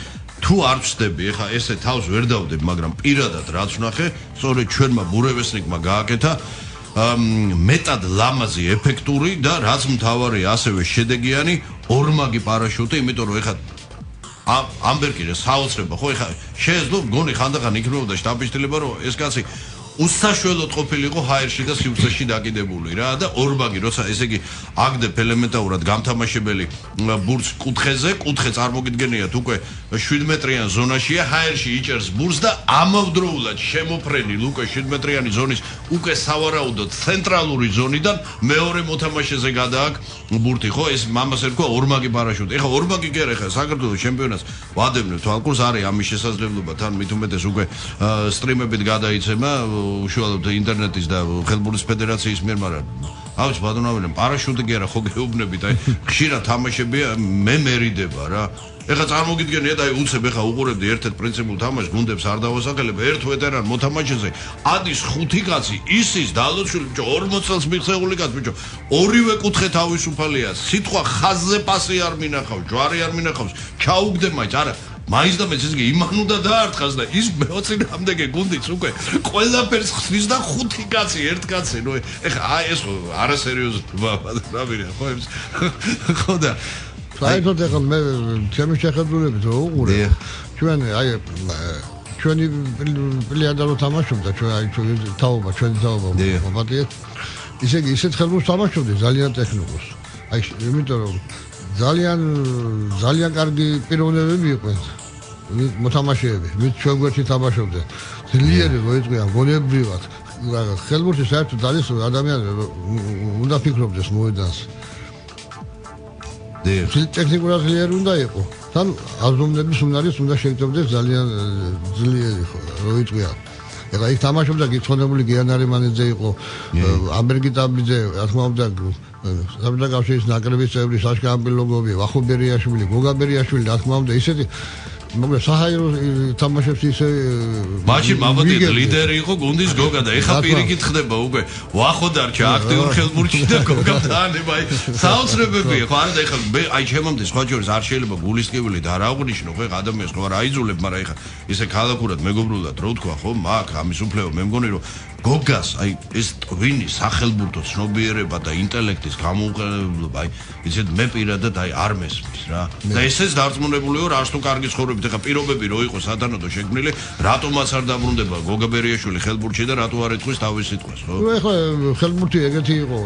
თუ არ ვწდები, ეხა ესე თავს ვერ დავდებ, მაგრამ პირადად რაც ვნახე, სწორედ ჩვენმა ბურევესნიკმა გააკეთა მეტად ლამაზი ეფექტური და რაც მთავარია ასევე შედეგიანი ორმაგი პარაშუტი, იმიტომ რომ ეხა ამბერკირე საოცრება, ხო ეხა შეეძლო გონი ხანდახან იქნებოდა შტაბ-შტილება, რომ ეს კაცი უსაშველოდ ყოფილიყო ჰაერში და სივრცეში დაკიდებული რა და ორმაგი როცა ესე იგი აგდებ ელემენტარულად გამთამაშებელი ბურთს კუთხე წარმოგიდგენიათ უკვე 7 მეტრიან ზონაშია ჰაერში იჭერს ბურთს და ამავდროულად შემოფრენილ უკვე 7 მეტრიანი ზონის უკვე სავარაუდოდ ცენტრალური ზონიდან მეორე მოთამაშეზე გადააკ ბურთი ხო ეს მამას ერქვა ორმაგი პარაშუტი ეხა ორმაგი კი არა ეხა საქართველოს ჩემპიონატს ვადევნებ თვალყურს არის ამის შესაძლებლობა თან მით უმეტეს უკვე სტრიმებით გადაიცემა უშუალოდ ინტერნეტის და ხელბურთის ფედერაციის მიერ, მაგრამ ავს ბადონავენ პარაშუტი კი არა ხო გეუბნებით აი ხშირად თამაშებია მე მერიდება რა ეხლა წარმოგიდგენიათ აი უცებ ეხლა უყურებდი ერთ-ერთ პრინციპულ თამაშს გუნდებს არ დავასახელებ ერთ ვეტერან მოთამაშეზე ადის 5 კაცი ისის დალოჩული ბიჭო 40 წელს მიხსეული კაცი ბიჭო ორივე კუთხე თავისუფალია სიტყვა ხაზზე პასი არ მინახავს ჯვარი არ მინახავს ჩაუგდე მაინც არა მაინც და მეც ისე იმან უნდა დაარტყას და ის მეოცინამდე გუნდიც უკვე ყველაფერს ხსნის და 5 კაცი ერთ კაცი ნუ ეხლა აი ეს არასერიოზული რა ვირა ხო ეს ხო და საერთოდ ეხლა მე ჩემი შეხედულებით რო უყურე ჩვენ აი ჩვენი პლეადა რო თამაშობდა ჩვენ აი ჩვენი თაობა მოვადიეთ ისე ისეთ ხელმოს თამაშობდი ძალიან ტექნიკურს აი იმიტომ რომ ძალიან კარგი პიროვნებები იყვნენ მოთამაშეები ვით ჩვენ გვერდში თამაშობდნენ ძლიერი რო იყვნენ გონებრივად ხელმოსი საერთოდ არის ადამიანები უნდა ფიქრობდეს მოედანს ტექნიკურად ძლიერი უნდა იყო თან აზროვნების უნარის უნდა შეიცავდეს ძალიან ძლიერი რო იყვნენ ეხლა იქ თამაშობდა გიცხონებული გიანარი მანიძე იყო ამბერგი ტაბიძე რა თქმა უნდა საბჭოთა კავშირის ნაკრების წევრი საშკა ამპილოგოვი ვახობერიაშვილი გოგაბერიაშვილი რა თქმა უნდა ისეთი მოგე საჰაერო თამაშებს ისე მაშინ მაბატი ლიდერი იყო გუნდის გოგა და ეხა პირიქით ხდება უკვე ვახო დარჩა აქტიურ ხელბურთში და გოგა დაანება აი საოცრებებია ხო არა და ეხა აი ჩემამდე სხვა ჯორის არ შეიძლება გულისკევილი და არ აღვნიშნო ხო ეხა ადამიანს ხო არ აიძულებ მაგრამ ეხა ისე ქალაქურად მეგობრულად რო თქვა ხო მაგ ამის უფლება მე მგონი რომ გოგას აი ეს ტვინი სახელბურთო ცნობიერება და ინტელექტის გამოუყენებლობა აი ისეთ მე პირადად აი არ მესმის რა და ესეც დარწმუნებულიო რა თუ კარგი ცხოვრებით ეხა პირობები რო იყო სათანადო შექმნილი რატომაც არ დაბრუნდება გოგაბერიაშვილი ხელბურთში და რატო არ ეთქვის თავის სიტყვას ხო ეხლა ხელბურთი ეგეთი იყო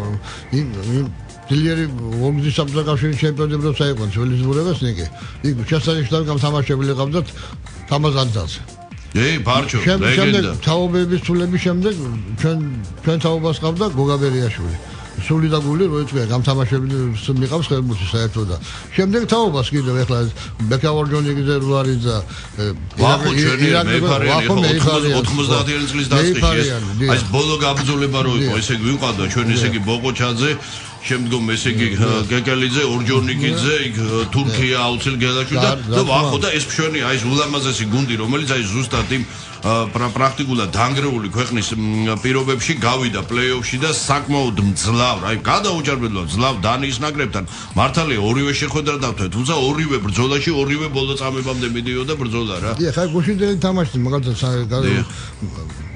ძლიერი ვონგზის საბჭოთა კავშირის ჩემპიონები როცა იყვნენ ძველი ზურებასნიკი იქ შესაძლოა გამთამაშებელი ყავდათ თამაზანძაზე ბარჩო ლეგენდა თაობების ცულების შემდეგ ჩვენ თაობას ყავდა გოგაბერიაშვილი სული და გული რო იყვია გამთამაშებელი მიყავს ხელბურთში საერთოდ და შემდეგ თაობას კიდევ ეხლა ბეკავორჯონიგიძე რო არის და ვახო ჩვენი მეფარიანი 90-იანი წლის დასაწყისში ეს ბოლო გაბრძოლება რო იყო ესე გვიყავდა ჩვენ ესე იგი ბოყოჩაძე შემდგომ ესე იგი გეკელიძე ორჯონიკიძე თურქია აუცილ გელაშვილი და ვახო და ეს ჩვენი აი ეს ულამაზესი გუნდი რომელიც აი ზუსტად იმ პრაქტიკულად დანგრეული ქვეყნის პირობებში გავიდა პლეი-ოფში და საკმაოდ მძლავრ აი გადაუჭარბებლად მძლავრ დანიის ნაკრებთან მართალია ორივე შეხვედრა დავთვალე თუმცა ორივე ბრძოლაში ორივე ბოლო წამებამდე მიდიოდა ბრძოლა რა ხა გუშინდელი თამაში მაგალითად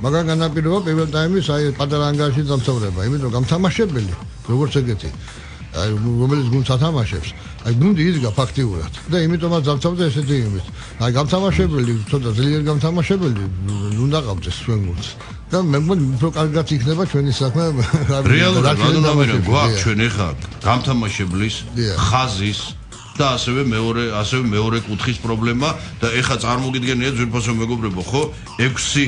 მაგრამ განაპირობა პირველ ტაიმის აი პატარა ანგარიში დამთავრება იმიტომ რომ გამთამაშებელი როგორც ეგეთი აი რომელიც გუნდს ათამაშებს აი გუნდი იდგა ფაქტიურად და იმიტომაც დავწავდა ესეთი იმით აი გამთამაშებელი ცოტა ძლიერ გამთამაშებელი უნდა ყავდეს ჩვენ გუნდს და მე მგონი უფრო კარგად იქნება ჩვენი საქმე რეალურად რადგან გვაქვს ჩვენ ეხა გამთამაშებლის ხაზის და ასევე მეორე კუთხის პრობლემა და ეხა წარმოგიდგენიათ ძვირფასო მეგობრებო ხო 6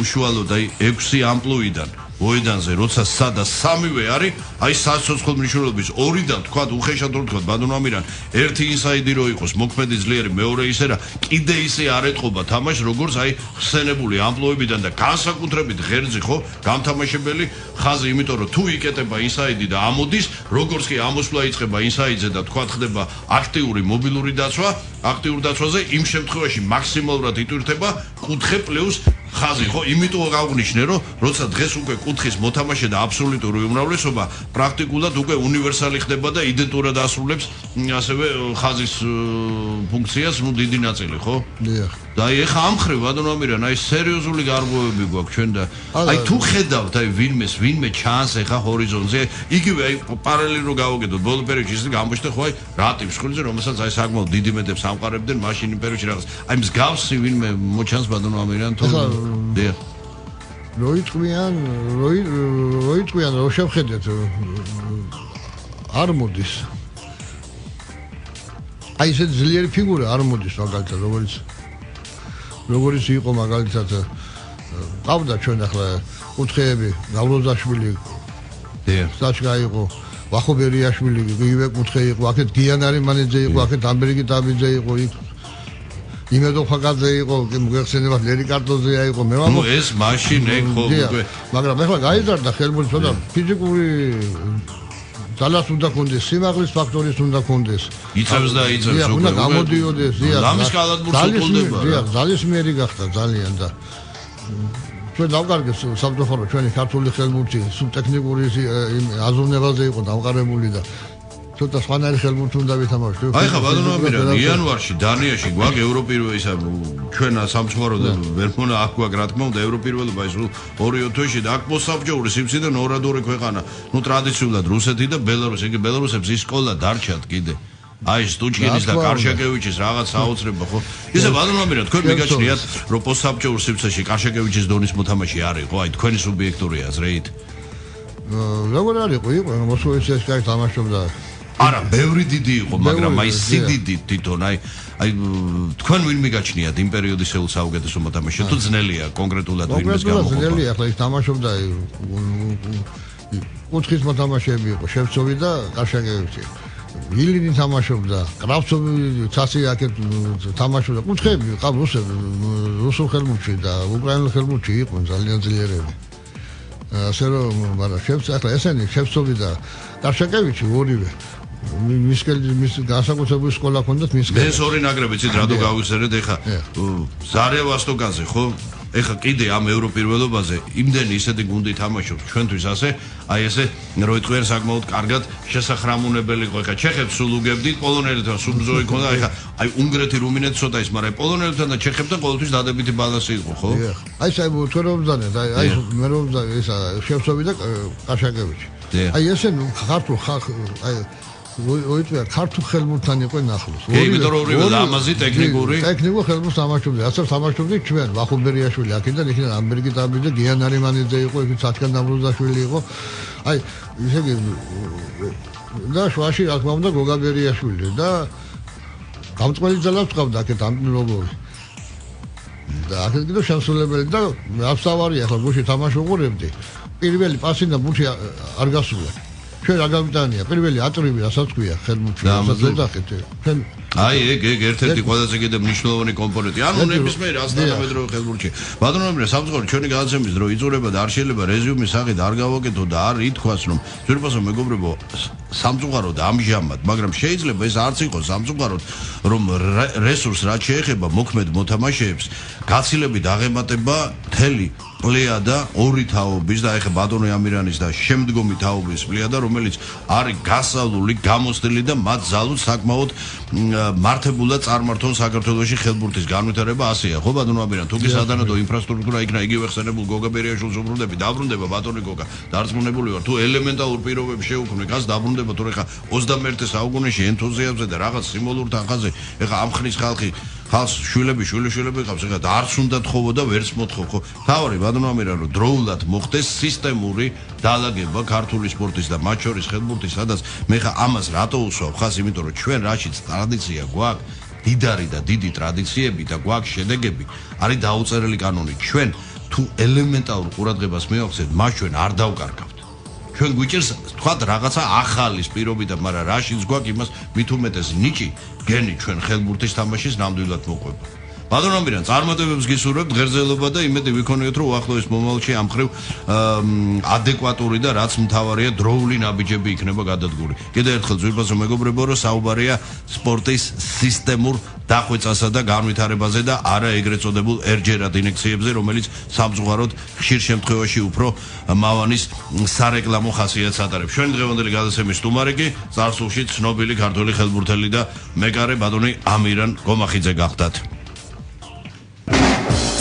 უშუალოდ აი 6 ამპლუიდან მოედანზე როცა სადა სამივე არის აი სასოცხლო მნიშვნელობის ორიდან თქვა უხეშად რო თქვა ბადონამირან ერთი ინსაიდი რო იყოს მოქმედი ძლიერი მეორე ისე რა კიდე ისე არ ეტყობა თამაშს როგორც აი ხსენებული ამპლუებიდან და განსაკუთრებით ღერძი ხო გამთამაშებელი ხაზი იმიტომ რომ თუ იკეტება ინსაიდი და ამოდის როგორც კი ამოსვლა იწყება ინსაიდზე და თქვა ხდება აქტიური მობილური დაცვა აქტიურ დაცვაზე იმ შემთხვევაში მაქსიმალურად იტვირთება კუთხე პლუს ხაზი ხო იმიტომ გავგნიშნე რომ როცა დღეს უკვე კუთხის მოთამაშე და აბსოლუტური უმრავლესობა პრაქტიკულად უკვე უნივერსალი ხდება და იდენტურად ასრულებს ასევე ხაზის ფუნქციას ნუ დიდი ნაწილი ხო დიახ და აი ეხა ამხრივ ბადონამირან აი სერიოზული გარღვევები გვაქვს ჩვენ და აი თუ ხედავთ აი ვინმე ჩანს ეხა ჰორიზონტზე იგივე აი პარალელი რო გავაკეთოთ ბოლო პერიოდში ისე გამოჩნდა ხო აი რატიფ სკოლზე რომელსაც აი საკმაოდ დიდი მეტებს ამყარებდნენ მაშინ იმ პერიოდში რაღაც აი მსგავსი ვინმე მოჩანს ბადონამირან თუ დიახ რო იტყვიან რო შევხედეთ არ მოდის აი ეს ძლიერი ფიგურა არ მოდის მაგალითად როგორც იყო მაგალითად ყავდა ჩვენ ახლა კუთხეები გავლოზაშვილი საჩკა იყო ვახობერიაშვილი იგივე კუთხე იყო აქეთ გიანარი მანიძე იყო აქეთ ამბერგი ტაბიძე იყო იქ იმედო ხაკაძე იყო, მოგეხსენებათ ლერი კარტოზეა იყო, მე ნუ ეს მაშინ ეგ ხო უკვე მაგრამ ეხლა გაიზარდა ხელმოწმე ცოტა ფიზიკური ძალას უნდა კონდეს, სიმაღლის ფაქტორის უნდა კონდეს. იწევს და იწევს უკვე. უნდა გამოდიოდეს, ლამის კალათბურთს უყოლდება. ძალისმიერი გახდა ძალიან და ჩვენ დავკარგეს სამწუხარო ჩვენი ქართული ხელბურთი სუბტექნიკური აზროვნებაზე იყო დამყარებული და ცოტა სხვანაირი ხელბურთი უნდა ვითამაშოთ. აი ხა ბატონო ამირან იანვარში დანიაში გვაქვს ევროპირველი ჩვენ სამწუხარო და ვერ მონა აქ გვაქვს რა თქმა უნდა ევროპირველობა ის 2 თვეში და აქ მოსაბჭოური სიმცირე ნორადორი ქვეყანა. ნუ ტრადიციულად რუსეთი და ბელარუსი, იგი ბელარუსებს ის სკოლა დარჩათ კიდე. აი სტუჩკინის და კარშაკევიჩის რაღაც საოცრება ხო? ისე ბატონო ამირან თქვენ მიგაჩნიათ რომ პოსტსაბჭოურ სიმცირეში კარშაკევიჩის დონის მოთამაშე არ იყო, აი თქვენი სუბიექტური აზრით? როგორ არ იყო? იყო მოსკოვის კაი თამაშობდა. არა, ბევრი დიდი იყო, მაგრამ აი სიდიდით თვითონ აი თქვენ ვინ მიგაჩნიათ იმ პერიოდისეულ საუკეთესო მოთამაშე თუ ძნელია კონკრეტულად ვინმეს გამოყოფა? ძნელია, ახლა ის თამაშობდა კუთხის მოთამაშეები იყო, შევცოვი და კარშაკევიჩი. ილინი თამაშობდა, კრავცოვი ცასი აქეთ თამაშობდა, კუთხეები ყავ რუსულ ხელბურთში და უკრაინულ ხელბურთში იყვნენ ძალიან ძლიერები. ასე რომ, მაგრამ ახლა ესენი შევცოვი და კარშაკევიჩი ორივე მის განსაკუთრებული სკოლა ჰქონდათ მის ეს ორი ნაკრები ცით რადო გავიხსენეთ ეხა ზარე ვასტოკაზე ხო ეხა კიდე ამ ევროპირველობაზე იმდენი ისეთი გუნდი თამაშობს ჩვენთვის ასე აი ესე რო იტყვიან საკმაოდ კარგად შესახრამუნებელი იყო ეხა ჩეხებს სულ უგებდით პოლონელებთან სულ ბრძოლა იქონდა ეხა აი უნგრეთი რუმინეთი ცოტა ის მაგრამ პოლონელებთან და ჩეხებთან ყოველთვის დადებითი ბალანსი იყო ხო აი საერთოდ თორობზანე აი მე რომ ისა შევცოვი და კარშაკევიჩი აი ესენ ხართულ აი ოიტყვია ქართულ ხელბურთთან იყვნენ ახლოს. იმიტომ რომ ორივე ლამაზი ტექნიკური ხელბურთს თამაშობდა. ასე თამაშობდი ჩვენ ვახუბერიაშვილი აქედან იქიდან ამბერგი დაბიძე, გიან არიმანიძე იყო, იქ სათქან დამრუზაშვილი იყო. აი ისე და შუაში რა თქმა უნდა გოგა ბერიაშვილი და გამწყვეტი ძალას ყავდა აქეთ ამ როგორი. და აქეთ კიდევ შემსრულებელი და აბსავარია ახლა გუში თამაში უყურებდი. პირველი პასი და ბუჩი არ გასულა. ჩვენ რა გამიტანია პირველი ატრივი რასაც ქვია ხელმუჩი რასაც ეძახეთ ჩვენ აი ეგ ერთ-ერთი ყველაზე კიდე მნიშვნელოვანი კომპონენტი ანუ ნებისმიერ ასთანამედროვე ხელმუჩი ბატონო ამირა სამწუხაროდ ჩვენი გადაცემის დრო იწურება და არ შეიძლება რეზიუმის სახით არ გავაკეთო და არ ითქვას რომ ძვირფასო მეგობრებო სამწუხაროდ ამჟამად მაგრამ შეიძლება ეს არც იყოს სამწუხაროდ რომ რესურს რაც შეეხება მოქმედ მოთამაშეებს გაცილებით აღემატება თელი პლეადა ორი თაობის და ეხა ბატონო ამირანის და შემდგომი თაობის პლეადა რომელიც არის გასავლული გამოსტილი და მათ ზალუს საკმაოდ მართებულად წარმართონ საქართველოში ხელბურთის განვითარება ასეა ხო ბატონო ამირან თუ კი სადანადო ინფრასტრუქტურა იქნა იგივე ხსენებულ გოგა ბერიაშვილს უბრუნდები დაბრუნდება ბატონი გოგა დარწმუნებული ვარ თუ ელემენტალურ პირობებს შეუქმნე გას დაბრუნდება თუ ეხა 21 საუკუნეში ენთუზიაზმზე და რაღაც სიმბოლურ თანხაზე ეხა ამ ხნის ხალხი ხალხს შვილები ყავს ეხლა და არც უნდა თხოვო და ვერც მოთხოვ ხო თავარი ბატონო ამირან რომ დროულად მოხდეს სისტემური დალაგება ქართული სპორტის და მათ შორის ხელბურთის სადაც მე ხა ამას რატო უსვავ ხას იმიტომ რომ ჩვენ რაშიც ტრადიცია გვაქვს დიდარი და დიდი ტრადიციები და გვაქვს შედეგები არის დაუწერელი კანონი ჩვენ თუ ელემენტალურ ყურადღებას მივახცევთ მას ჩვენ არ დავკარგავთ ჩვენ გვიჭირს თქვათ რაღაცა ახალის პირობიდან მაგრამ რაშიც გვაქვს იმას მით უმეტეს ნიჭი გენი ჩვენ ხელბურთის თამაშის ნამდვილად მოყვება ბატონო ამირან წარმატებებს გისურვებთ ღერძელობა და იმედი ვიქონიოთ რომ უახლოეს მომავალში ამ ხრივ ადეკვატური და რაც მთავარია დროული ნაბიჯები იქნება გადადგური კიდევ ერთხელ ძვირფასო მეგობრებო რომ საუბარია სპორტის სისტემურ დახვეწასა და განვითარებაზე და არა ეგრეთ წოდებულ ერჯერად ინექციებზე რომელიც სამწუხაროდ ხშირ შემთხვევაში უფრო მავანის სარეკლამო ხასიათს ატარებს ჩვენი დღევანდელი გადაცემის სტუმარი კი წარსულში ცნობილი ქართველი ხელბურთელი და მეკარე ბატონი ამირან გომახიძე გახდათ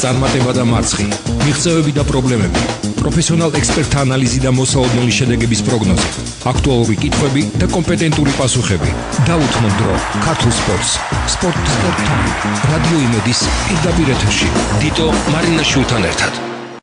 წარმატება და მარცხი, მიღწევები და პრობლემები, პროფესიონალ ექსპერტთა ანალიზი და მოსაოდნელი შედეგების პროგნოზი, აქტუალური კითხვები და კომპეტენტური პასუხები. დაუთმო დრო ქართულ სპორტს. სპორტ.com რადიო იმედის პირდაპირ ეთერში. დიტო მარინაშვილთან ერთად.